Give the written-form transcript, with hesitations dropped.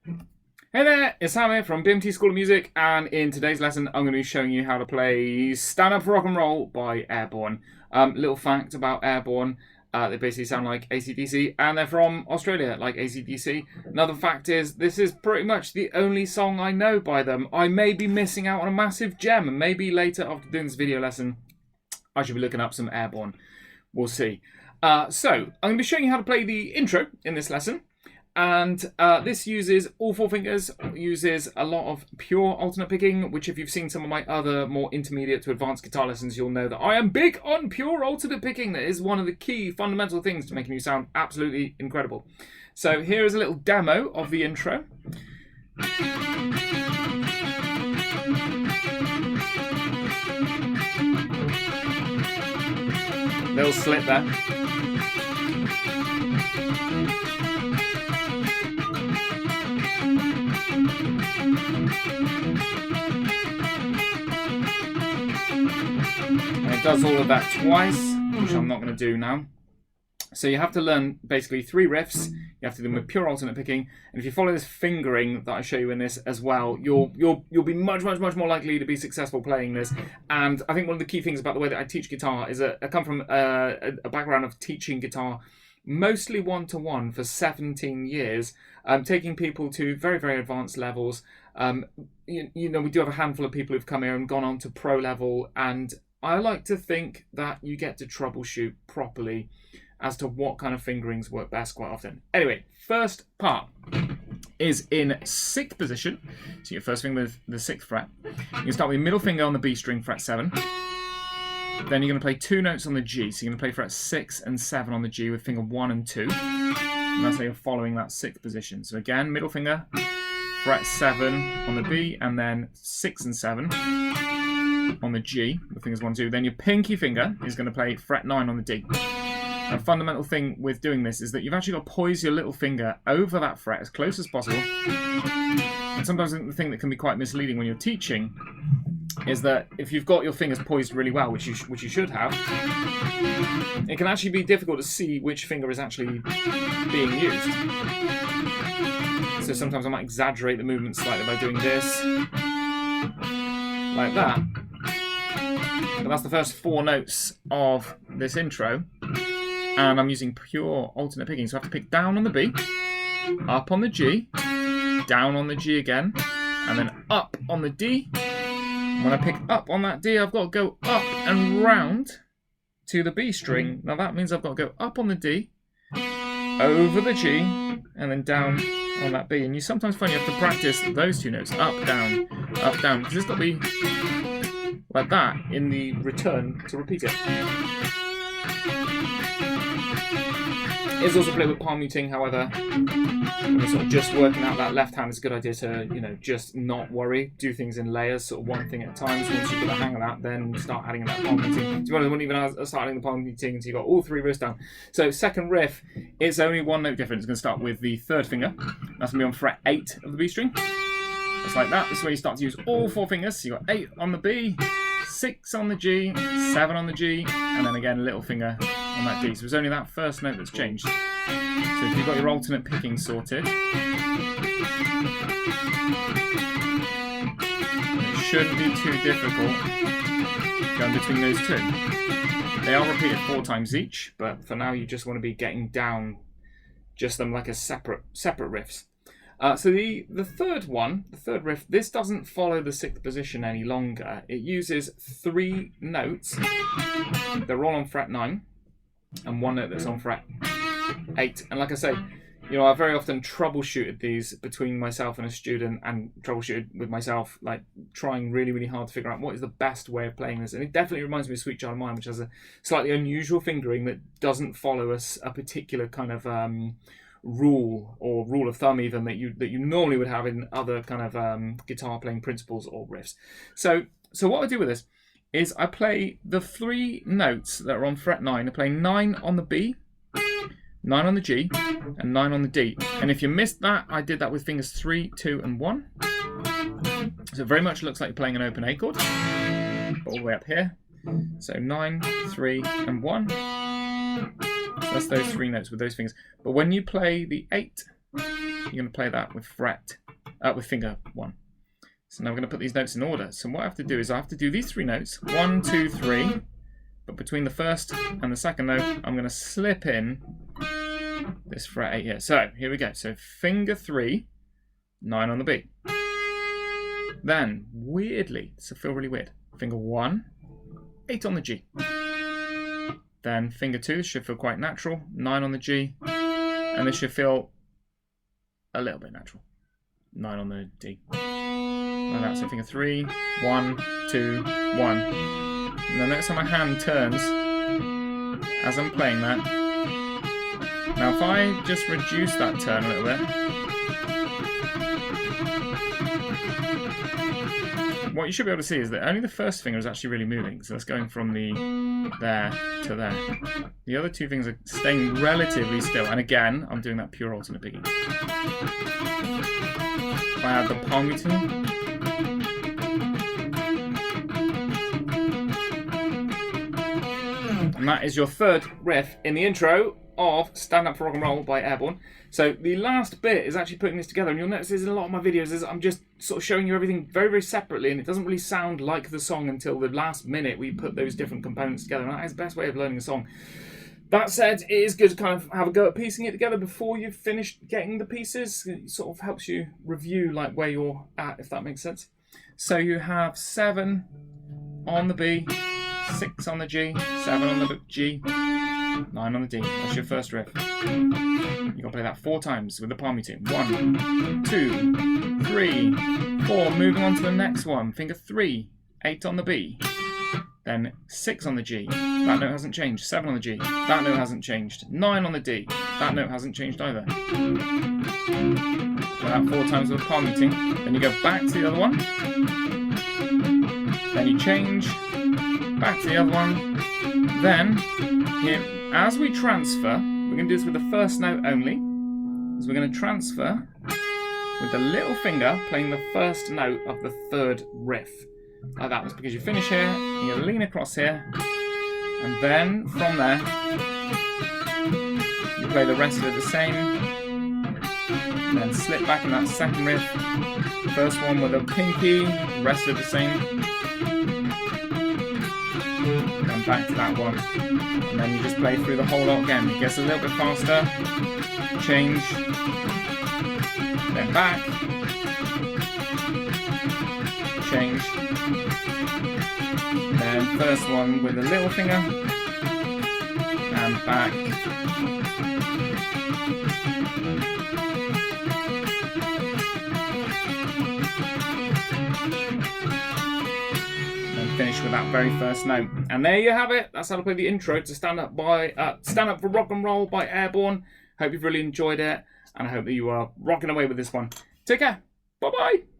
Hey there, it's Sam here from BMT School of Music, and in today's lesson I'm going to be showing you how to play Stand Up for Rock and Roll by Airbourne. Little fact about Airbourne, they basically sound like AC/DC, and they're from Australia, like AC/DC. Another fact is, this is pretty much the only song I know by them. I may be missing out on a massive gem, and maybe later after doing this video lesson, I should be looking up some Airbourne. We'll see. So, I'm going to be showing you how to play the intro in this lesson. And this uses all four fingers, uses a lot of pure alternate picking, which if you've seen some of my other more intermediate to advanced guitar lessons, you'll know that I am big on pure alternate picking. That is one of the key fundamental things to making you sound absolutely incredible. So here is a little demo of the intro. Little slit there. And it does all of that twice, which I'm not going to do now. So you have to learn basically 3 riffs. You have to do them with pure alternate picking, and if you follow this fingering that I show you in this as well, you'll be much more likely to be successful playing this. And I think one of the key things about the way that I teach guitar is that I come from a background of teaching guitar mostly one-to-one for 17 years, taking people to very advanced levels. You know, we do have a handful of people who've come here and gone on to pro level, and I like to think that you get to troubleshoot properly as to what kind of fingerings work best quite often. Anyway, first part is in 6th position. So your first finger with the 6th fret. You can start with your middle finger on the B string, fret 7. Then you're going to play 2 notes on the G. So you're going to play fret 6 and 7 on the G with finger 1 and 2. And that's how you're following that 6th position. So again, middle finger, fret 7 on the B, and then 6 and 7 on the G with fingers 1 and 2. Then your pinky finger is going to play fret 9 on the D. A fundamental thing with doing this is that you've actually got to poise your little finger over that fret as close as possible. And sometimes the thing that can be quite misleading when you're teaching is that if you've got your fingers poised really well, which you should have, it can actually be difficult to see which finger is actually being used. So sometimes I might exaggerate the movement slightly by doing this, like that. But that's the first 4 notes of this intro. And I'm using pure alternate picking, so I have to pick down on the B, up on the G, down on the G again, and then up on the D. When I pick up on that D, I've got to go up and round to the B string. Now that means I've got to go up on the D, over the G, and then down on that B. And you sometimes find you have to practice those 2 notes, up, down, because it's got to be like that in the return to repeat it. It's also played with palm muting, however, when you're sort of just working out that left hand, it's a good idea to, you know, just not worry, do things in layers, sort of one thing at a time. So once you've got the hang of that, then start adding that palm muting. So you won't even start adding the palm muting until you've got all 3 riffs down. So second riff, it's only 1 note different. It's going to start with the 3rd finger. That's going to be on fret 8 of the B string. Just like that. This is where you start to use all 4 fingers. So you've got 8 on the B, 6 on the G, 7 on the G, and then again little finger on that D. So it's only that first note that's changed. So if you've got your alternate picking sorted, it shouldn't be too difficult going between those 2. They are repeated 4 times each, but for now you just want to be getting down just them like a separate riffs. So the third one, the 3rd riff, this doesn't follow the 6th position any longer. It uses 3 notes. They're all on fret 9, and 1 note that's on fret 8. And like I say, you know, I very often troubleshooted these between myself and a student, and troubleshooted with myself, like trying really hard to figure out what is the best way of playing this. And it definitely reminds me of Sweet Child of Mine, which has a slightly unusual fingering that doesn't follow a particular kind of rule or rule of thumb even that you normally would have in other kind of guitar playing principles or riffs. So what I do with this is I play the 3 notes that are on fret 9. I play 9 on the B, 9 on the G, and 9 on the D. And if you missed that, I did that with fingers 3, 2, and 1. So it very much looks like you're playing an open A chord, all the way up here. So 9, 3, and 1. So that's those 3 notes with those fingers. But when you play the 8 you're going to play that with with finger 1. So now we're going to put these notes in order. So what I have to do is I have to do these 3 notes, 1, 2, 3. But between the first and the second note, I'm going to slip in this fret 8 here. So here we go. So finger 3, 9 on the B. Then, weirdly, this will feel really weird. Finger 1, 8 on the G. Then finger 2, this should feel quite natural, 9 on the G. And this should feel a little bit natural, 9 on the D. Like that. So finger 3, 1, 2, 1. And then notice how my hand turns as I'm playing that. Now if I just reduce that turn a little bit, what you should be able to see is that only the first finger is actually really moving. So that's going from the there to there. The other 2 fingers are staying relatively still. And again, I'm doing that pure alternate picking. If I add the palm muting, and that is your 3rd riff in the intro of Stand Up for Rock and Roll by Airbourne. So the last bit is actually putting this together, and you'll notice in a lot of my videos is I'm just sort of showing you everything very, very separately, and it doesn't really sound like the song until the last minute we put those different components together, and that is the best way of learning a song. That said, it is good to kind of have a go at piecing it together before you've finished getting the pieces. It sort of helps you review like where you're at, if that makes sense. So you have 7 on the B, 6 on the G, 7 on the G, 9 on the D. That's your first riff. You've got to play that 4 times with the palm muting. 1, 2, 3, 4. Moving on to the next one. Finger 3, 8 on the B. Then 6 on the G. That note hasn't changed. 7 on the G. That note hasn't changed. 9 on the D. That note hasn't changed either. Play that 4 times with the palm muting. Then you go back to the other one. Then you change. Back to the other one. Then, here, as we transfer, we're going to do this with the first note only. Is we're going to transfer with the little finger playing the first note of the 3rd riff. Like that. That's because you finish here, and you lean across here, and then from there, you play the rest of it the same, and then slip back in that 2nd riff. First one with a pinky, rest of it the same. Then back to that one, and then you just play through the whole lot again. It gets a little bit faster, change, then back, change, then first one with a little finger, and back, finish with that very first note. And there you have it. That's how to play the intro to Stand Up for Rock and Roll by Airbourne. Hope you've really enjoyed it, and I hope that you are rocking away with this one. Take care. Bye-bye.